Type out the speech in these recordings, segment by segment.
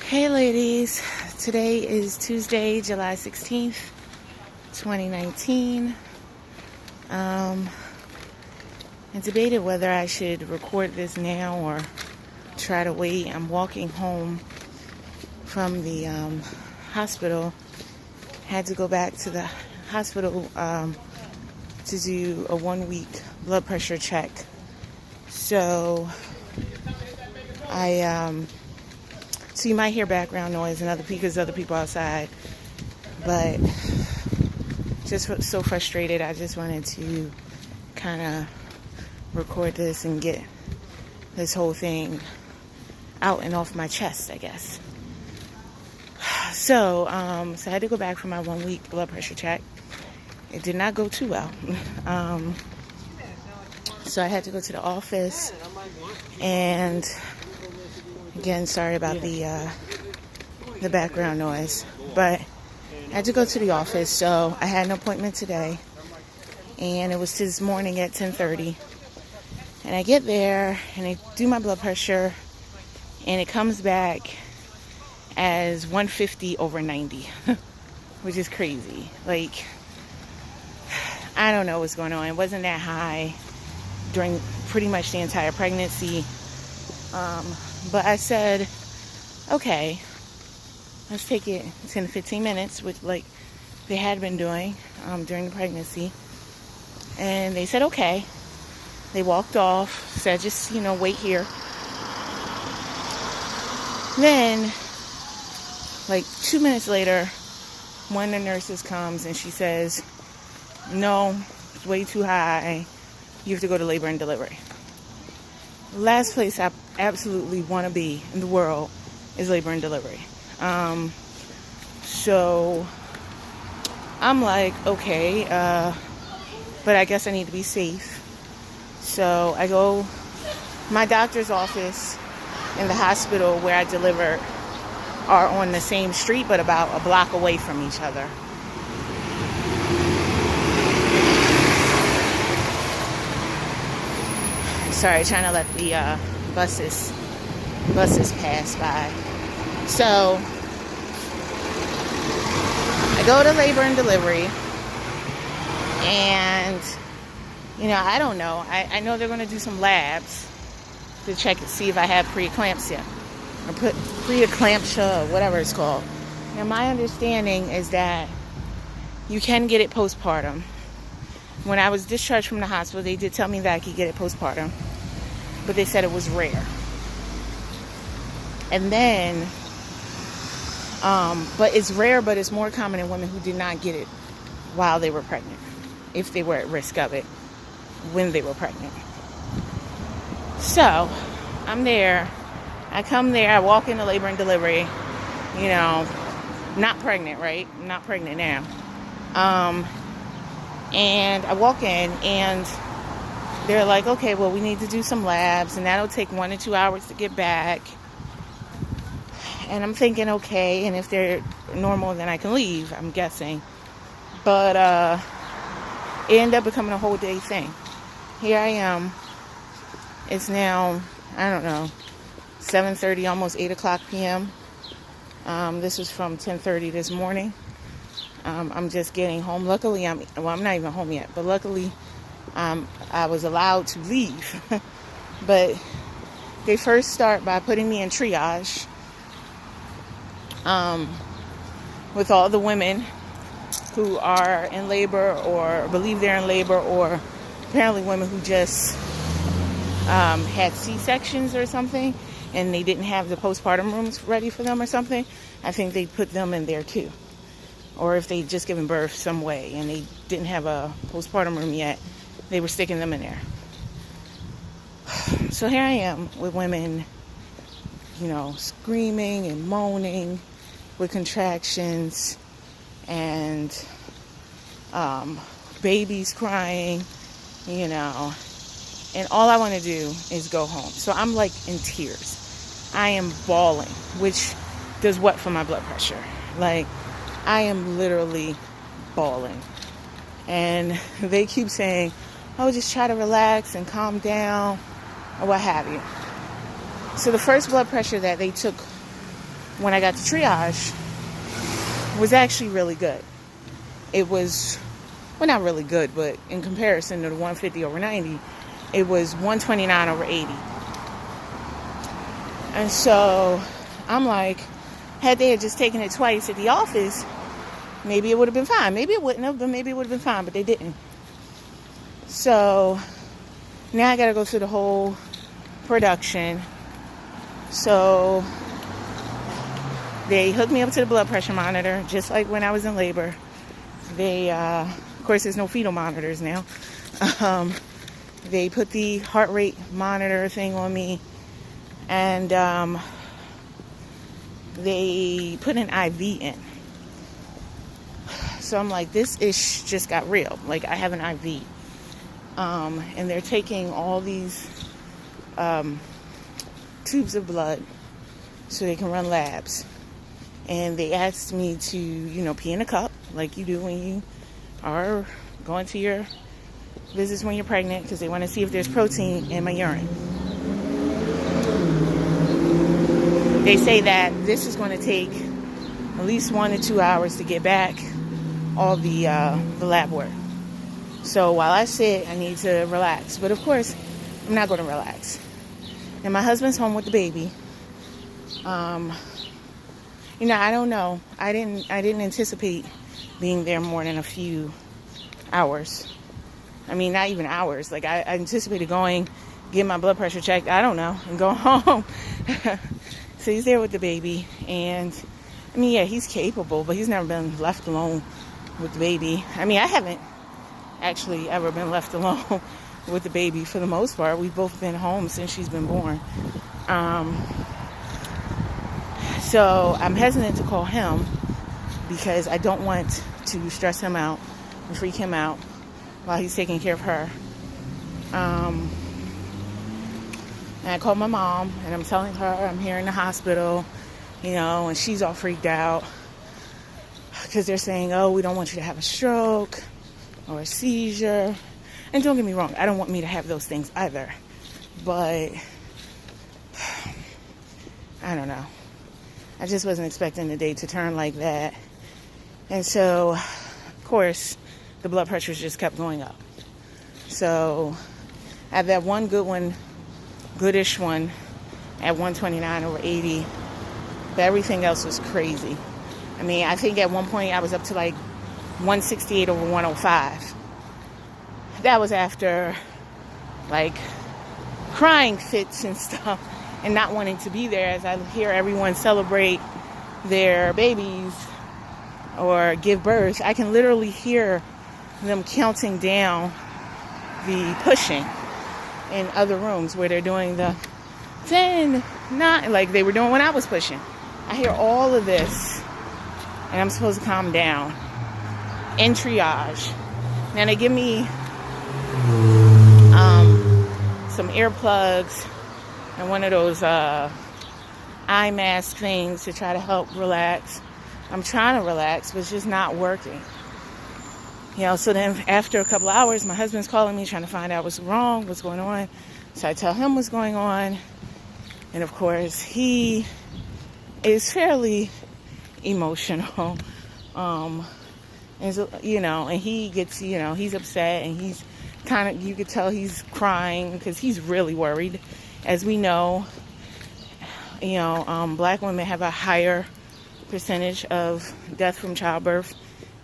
Hey ladies, today is Tuesday, July 16th, 2019. I debated whether I should record this now or try to wait. I'm walking home from the hospital. Had to go back to the hospital to do a 1-week blood pressure check. So so you might hear background noise and other people outside, but just so frustrated. I just wanted to kind of record this and get this whole thing out and off my chest, I guess. So I had to go back for my 1-week blood pressure check. It did not go too well. So I had to go to the office, and again, sorry about the background noise, but I had to go to the office. So I had an appointment today, and it was this morning at 10:30. And I get there, and I do my blood pressure, and it comes back as 150/90, which is crazy. Like, I don't know what's going on. It wasn't that high during pretty much the entire pregnancy. But I said, okay, let's take it 10 to 15 minutes, which like they had been doing during the pregnancy. And they said, okay. They walked off, said, just, wait here. Then, like 2 minutes later, one of the nurses comes and she says, no, it's way too high. You have to go to labor and delivery. Last place I absolutely want to be in the world is labor and delivery. So I'm like, okay, but I guess I need to be safe. So I go, my doctor's office and the hospital where I delivered are on the same street, but about a block away from each other. Sorry, trying to let the buses pass by. So I go to labor and delivery, and I don't know. I know they're going to do some labs to check and see if I have preeclampsia or preeclampsia, or whatever it's called. Now, my understanding is that you can get it postpartum. When I was discharged from the hospital, they did tell me that I could get it postpartum, but they said it was rare. And then, but it's rare, but it's more common in women who did not get it while they were pregnant, if they were at risk of it when they were pregnant. So I'm there. I come there. I walk into labor and delivery. Not pregnant, right? I'm not pregnant now. And I walk in, and they're like, okay, well, we need to do some labs, and that'll take 1 to 2 hours to get back. And I'm thinking, okay, and if they're normal, then I can leave, I'm guessing. But it ended up becoming a whole day thing. Here I am. It's now, I don't know, 7:30, almost 8 o'clock p.m. This was from 10:30 this morning. I'm just getting home. Luckily, I'm not even home yet, but luckily I was allowed to leave. But they first start by putting me in triage with all the women who are in labor or believe they're in labor, or apparently women who just had C-sections or something, and they didn't have the postpartum rooms ready for them or something. I think they put them in there too. Or if they just given birth some way and they didn't have a postpartum room yet, they were sticking them in there. So here I am with women, screaming and moaning with contractions, and babies crying, and all I want to do is go home. So I'm like in tears. I am bawling, which does what for my blood pressure? Like, I am literally bawling. And they keep saying, oh, just try to relax and calm down, or what have you. So the first blood pressure that they took when I got to triage was actually really good. It was, well, not really good, but in comparison to the 150 over 90, it was 129 over 80. And so I'm like, had they just taken it twice at the office, maybe it would have been fine. Maybe it wouldn't have, but maybe it would have been fine, but they didn't. So now I got to go through the whole production. So they hooked me up to the blood pressure monitor, just like when I was in labor. They, of course, there's no fetal monitors now. They put the heart rate monitor thing on me, and they put an IV in. So I'm like, this ish just got real. Like, I have an IV. And they're taking all these tubes of blood so they can run labs. And they asked me to, pee in a cup like you do when you are going to your visits when you're pregnant, because they want to see if there's protein in my urine. They say that this is going to take at least 1 to 2 hours to get back all the lab work. So while I sit, I need to relax. But of course, I'm not going to relax. And my husband's home with the baby. I don't know. I didn't anticipate being there more than a few hours. I mean, not even hours. Like, I anticipated going, get my blood pressure checked, I don't know, and go home. So he's there with the baby. And, I mean, yeah, he's capable, but he's never been left alone with the baby. I mean, I haven't actually ever been left alone with the baby for the most part. We've both been home since she's been born. So I'm hesitant to call him because I don't want to stress him out and freak him out while he's taking care of her. And I called my mom, and I'm telling her I'm here in the hospital, and she's all freaked out because they're saying, oh, we don't want you to have a stroke or a seizure. And don't get me wrong, I don't want me to have those things either. But I don't know. I just wasn't expecting the day to turn like that. And so, of course, the blood pressures just kept going up. So I had that one goodish one at 129 over 80. But everything else was crazy. I mean, I think at one point I was up to like 168 over 105. That was after like crying fits and stuff and not wanting to be there as I hear everyone celebrate their babies or give birth. I can literally hear them counting down the pushing in other rooms where they're doing the 10, 9, like they were doing when I was pushing. I hear all of this, and I'm supposed to calm down in triage. Now they give me some earplugs and one of those eye mask things to try to help relax. I'm trying to relax, but it's just not working. So then after a couple hours, my husband's calling me trying to find out what's wrong, what's going on. So I tell him what's going on. And of course, he is fairly emotional. And he gets, he's upset, and he's kind of, you could tell he's crying because he's really worried. As we know, black women have a higher percentage of death from childbirth,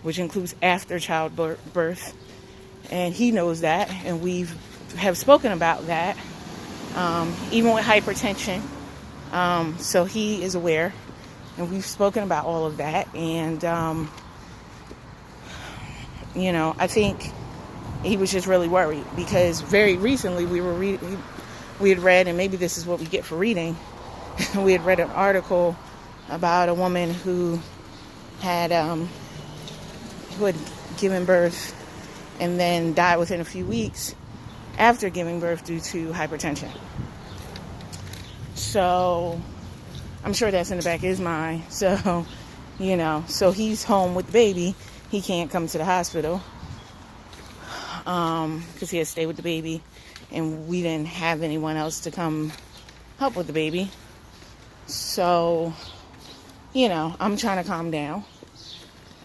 which includes after childbirth. And he knows that, and we have spoken about that, even with hypertension. So he is aware, and we've spoken about all of that. And, I think he was just really worried because very recently we had read, and maybe this is what we get for reading, we had read an article about a woman who had given birth and then died within a few weeks after giving birth due to hypertension. So I'm sure that's in the back of his mind. So, so he's home with the baby. He can't come to the hospital because he has to stay with the baby, and we didn't have anyone else to come help with the baby. So I'm trying to calm down.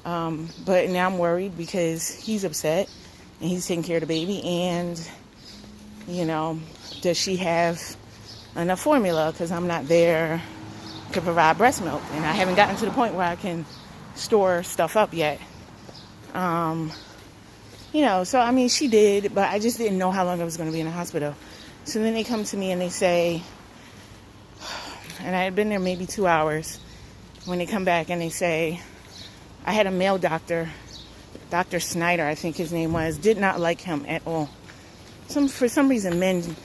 But now I'm worried because he's upset and he's taking care of the baby. And, does she have enough formula? Because I'm not there to provide breast milk. And I haven't gotten to the point where I can store stuff up yet. So, she did, but I just didn't know how long I was going to be in the hospital. So then they come to me and they say, and I had been there maybe 2 hours, when they come back and they say, I had a male doctor, Dr. Snyder, I think his name was, did not like him at all. For some reason, men,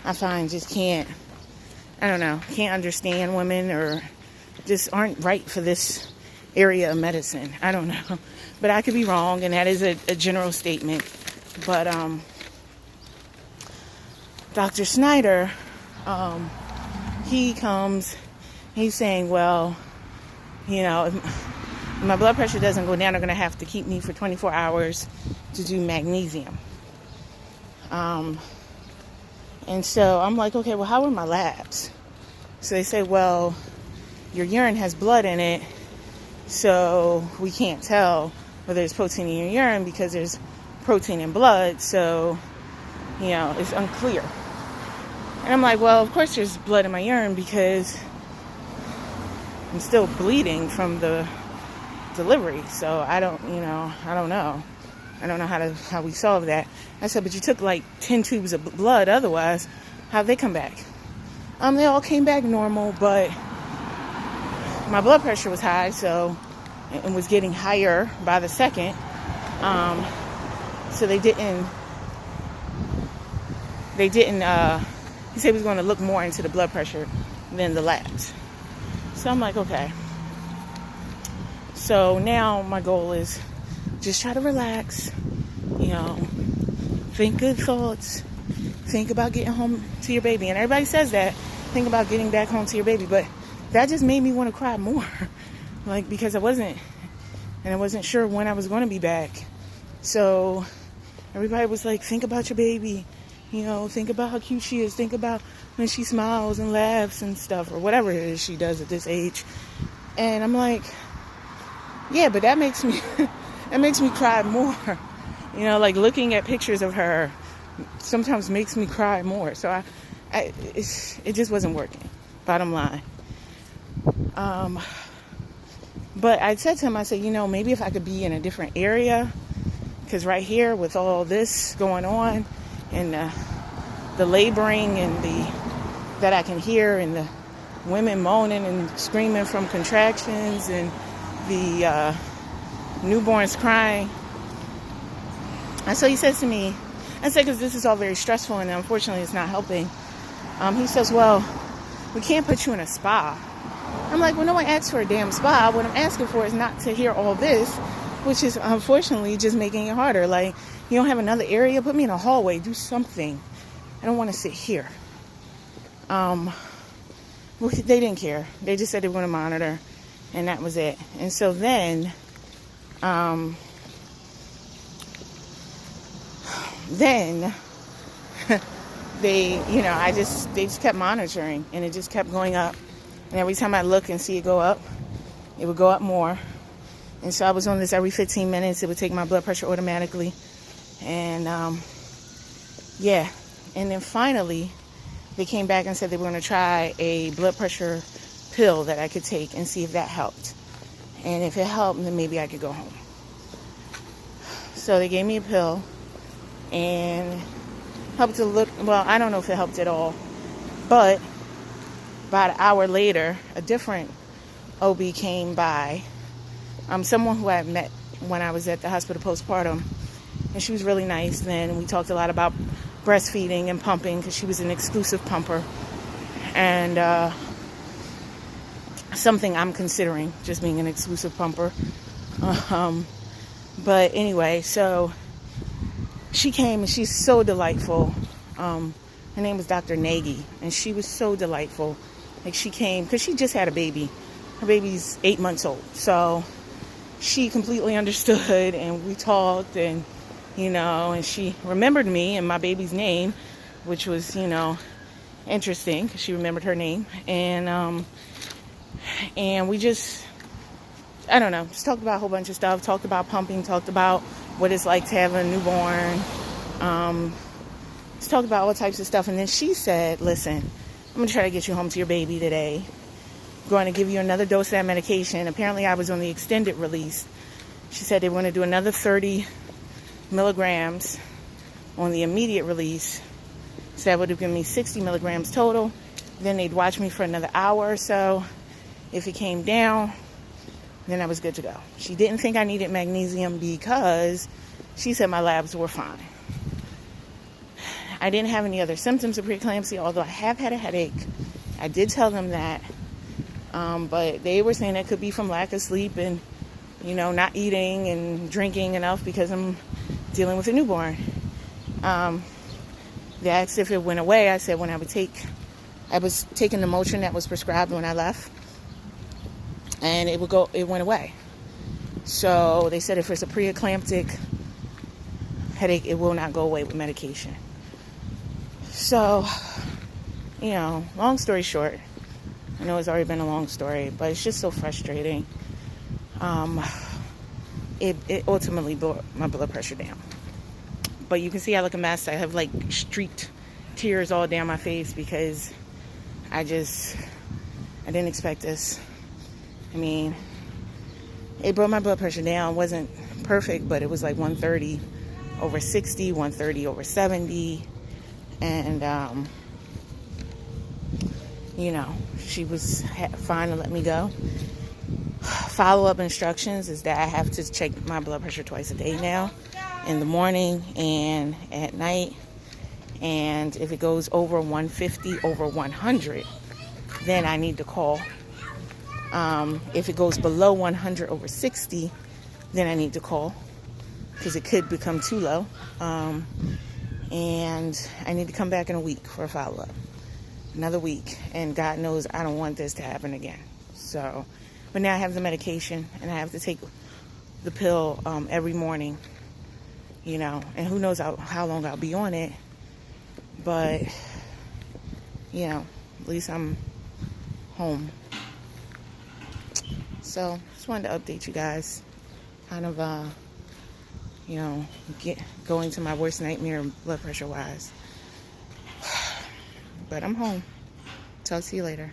I find, just can't understand women or just aren't right for this area of medicine. I don't know. But I could be wrong, and that is a general statement. But Dr. Snyder, he comes, he's saying, well, if my blood pressure doesn't go down, they're going to have to keep me for 24 hours to do magnesium. And so I'm like, okay, well, how are my labs? So they say, well, your urine has blood in it, so we can't tell whether there's protein in your urine because there's protein in blood, so, it's unclear. And I'm like, well, of course there's blood in my urine because I'm still bleeding from the delivery, so I don't know. I don't know how we solve that. I said, but you took like 10 tubes of blood, otherwise, how'd they come back? They all came back normal, but my blood pressure was high, so it was getting higher by the second. So they didn't, he said he was going to look more into the blood pressure than the labs. So I'm like, okay. So now my goal is just try to relax, think good thoughts, think about getting home to your baby. And everybody says that, think about getting back home to your baby, but that just made me want to cry more, because I wasn't sure when I was going to be back. So everybody was like, think about your baby, think about how cute she is, think about when she smiles and laughs and stuff, or whatever it is she does at this age. And I'm like, yeah, but that makes me cry more. Looking at pictures of her sometimes makes me cry more. So it just wasn't working, bottom line. But I said to him, I said, maybe if I could be in a different area, because right here with all this going on and the laboring and that I can hear, and the women moaning and screaming from contractions, and the newborns crying. And so he says to me, I said, because this is all very stressful and unfortunately it's not helping. He says, well, we can't put you in a spa. I'm like, well, no one asked for a damn spa. What I'm asking for is not to hear all this, which is unfortunately just making it harder. Like, you don't have another area? Put me in a hallway. Do something. I don't want to sit here. Well, they didn't care. They just said they were going to monitor, and that was it. And so then, they just kept monitoring, and it just kept going up. And every time I look and see it go up, it would go up more. And so I was on this every 15 minutes. It would take my blood pressure automatically. And, And then finally, they came back and said they were going to try a blood pressure pill that I could take and see if that helped. And if it helped, then maybe I could go home. So they gave me a pill, and helped to look, well, I don't know if it helped at all, but about an hour later, a different OB came by, someone who I had met when I was at the hospital postpartum, and she was really nice. Then we talked a lot about breastfeeding and pumping, because she was an exclusive pumper, and something I'm considering, just being an exclusive pumper. But anyway, so she came, and she's so delightful. Her name was Dr. Nagy, and she was so delightful. Like, she came because she just had a baby. Her baby's 8 months old, so she completely understood, and we talked, and and she remembered me and my baby's name, which was interesting, because she remembered her name. And And we just, I don't know, just talked about a whole bunch of stuff. Talked about pumping, talked about what it's like to have a newborn. Just talked about all types of stuff. And then she said, listen, I'm going to try to get you home to your baby today. I'm going to give you another dose of that medication. Apparently I was on the extended release. She said they were going to do another 30 milligrams on the immediate release. So that would have given me 60 milligrams total. Then they'd watch me for another hour or so. If it came down, then I was good to go. She didn't think I needed magnesium because she said my labs were fine. I didn't have any other symptoms of preeclampsia, although I have had a headache. I did tell them that. But they were saying it could be from lack of sleep and, not eating and drinking enough because I'm dealing with a newborn. They asked if it went away. I said I was taking the Motrin that was prescribed when I left. And it went away. So they said if it's a preeclamptic headache, it will not go away with medication. So, long story short, I know it's already been a long story, but it's just so frustrating. It ultimately brought my blood pressure down. But you can see I look a mess. I have streaked tears all down my face because I didn't expect this. I mean, it brought my blood pressure down. It wasn't perfect, but it was 130 over 60, 130 over 70. And, she was fine to let me go. Follow-up instructions is that I have to check my blood pressure twice a day now, in the morning and at night. And if it goes over 150 over 100, then I need to call. If it goes below 100 over 60, then I need to call because it could become too low. And I need to come back in a week for a follow-up. Another week. And God knows I don't want this to happen again. So, but now I have the medication and I have to take the pill every morning, and who knows how long I'll be on it. But, at least I'm home. So, just wanted to update you guys. Kind of, going to my worst nightmare blood pressure wise. But I'm home. Talk to you later.